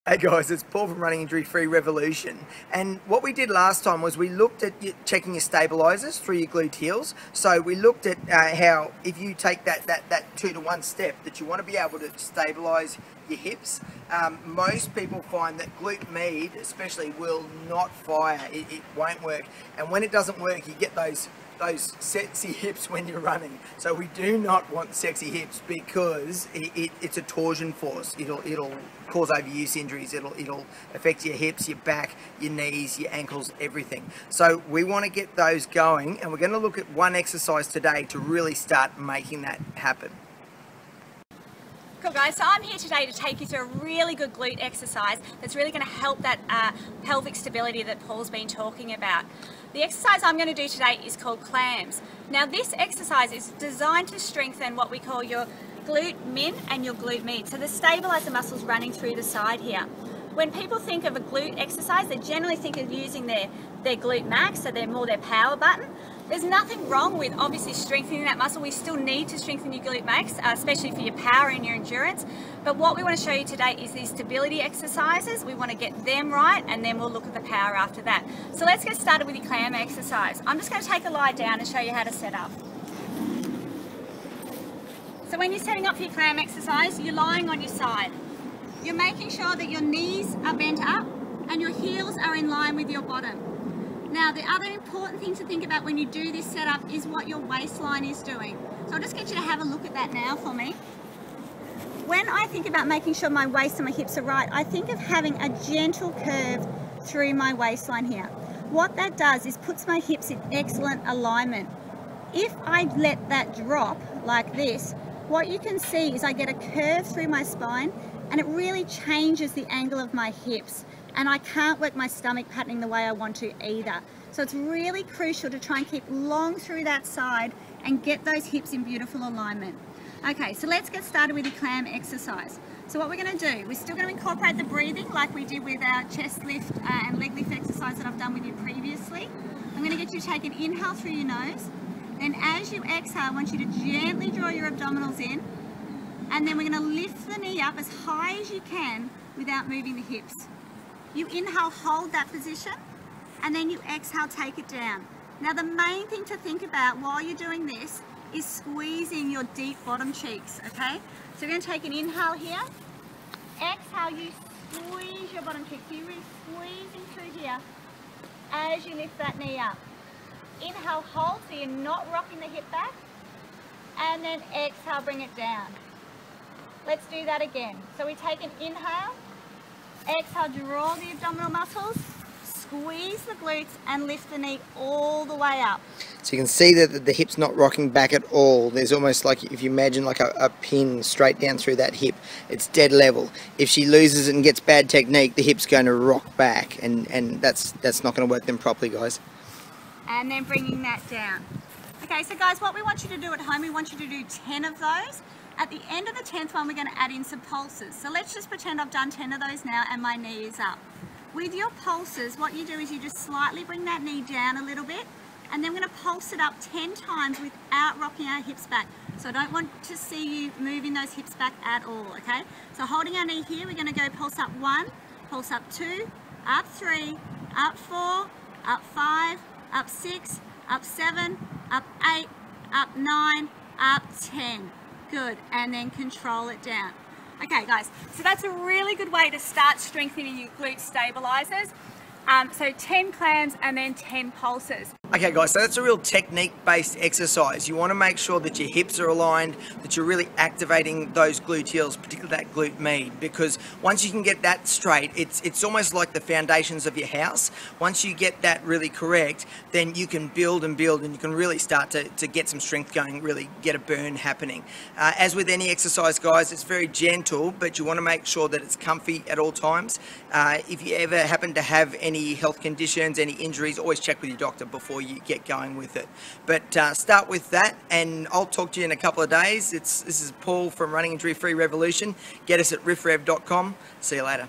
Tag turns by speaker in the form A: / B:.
A: Hey guys, it's Paul from Running Injury Free Revolution, and what we did last time was we looked at checking your stabilizers through your glute heels. So we looked at how if you take that 2-to-1 step that you want to be able to stabilize your hips. Most people find that glute med especially will not fire, it won't work, and when it doesn't work you get those sexy hips when you're running. So we do not want sexy hips because it's a torsion force. It'll cause overuse injuries. It'll affect your hips, your back, your knees, your ankles, everything. So we want to get those going, and we're going to look at one exercise today to really start making that happen.
B: Cool guys, so I'm here today to take you through a really good glute exercise that's really going to help that pelvic stability that Paul's been talking about. The exercise I'm going to do today is called clams. Now this exercise is designed to strengthen what we call your glute min and your glute med, so the stabilizer muscles running through the side here. When people think of a glute exercise, they generally think of using their glute max, so they're more their power button. There's nothing wrong with obviously strengthening that muscle. We still need to strengthen your glute max, especially for your power and your endurance. But what we want to show you today is these stability exercises. We want to get them right, and then we'll look at the power after that. So let's get started with your clam exercise. I'm just going to take a lie down and show you how to set up. So when you're setting up for your clam exercise, you're lying on your side. You're making sure that your knees are bent up and your heels are in line with your bottom. Now the other important thing to think about when you do this setup is what your waistline is doing. So I'll just get you to have a look at that now for me. When I think about making sure my waist and my hips are right, I think of having a gentle curve through my waistline here. What that does is puts my hips in excellent alignment. If I let that drop like this, what you can see is I get a curve through my spine, and it really changes the angle of my hips, and I can't work my stomach patterning the way I want to either. So it's really crucial to try and keep long through that side and get those hips in beautiful alignment. Okay, so let's get started with the clam exercise. So what we're going to do, we're still going to incorporate the breathing like we did with our chest lift and leg lift exercise that I've done with you previously. I'm going to get you to take an inhale through your nose, then as you exhale I want you to gently draw your abdominals in, and then we're going to lift the knee up as high as you can without moving the hips. You inhale, hold that position, and then you exhale, take it down. Now the main thing to think about while you're doing this is squeezing your deep bottom cheeks, okay? So we're going to take an inhale here. Exhale, you squeeze your bottom cheeks. So you're really squeezing through here as you lift that knee up. Inhale, hold, so you're not rocking the hip back. And then exhale, bring it down. Let's do that again. So we take an inhale. Exhale, draw the abdominal muscles, squeeze the glutes and lift the knee all the way up.
A: So you can see that the hip's not rocking back at all. There's almost like, if you imagine like a pin straight down through that hip, it's dead level. If she loses it and gets bad technique, the hip's going to rock back, and that's not going to work then properly, guys.
B: And then bringing that down. Okay, so guys, what we want you to do at home, we want you to do 10 of those. At the end of the 10th one, we're going to add in some pulses. So let's just pretend I've done 10 of those now and my knee is up. With your pulses, what you do is you just slightly bring that knee down a little bit, and then we're going to pulse it up 10 times without rocking our hips back. So I don't want to see you moving those hips back at all, okay? So holding our knee here, we're going to go pulse up 1, pulse up 2, up 3, up 4, up 5, up 6, up 7, up 8, up 9, up 10. Good, and then control it down. Okay guys, so that's a really good way to start strengthening your glute stabilizers. So 10 clams and then 10 pulses.
A: Okay guys, so that's a real technique-based exercise. You want to make sure that your hips are aligned, that you're really activating those gluteals, particularly that glute med, because once you can get that straight, it's almost like the foundations of your house. Once you get that really correct, then you can build and build, and you can really start to get some strength going, really get a burn happening. As with any exercise guys, it's very gentle, but you want to make sure that it's comfy at all times. If you ever happen to have any health conditions, any injuries, always check with your doctor before you get going with it. But start with that, and I'll talk to you in a couple of days. This is Paul from Running Injury Free Revolution. Get us at RIFREV.com. See you later.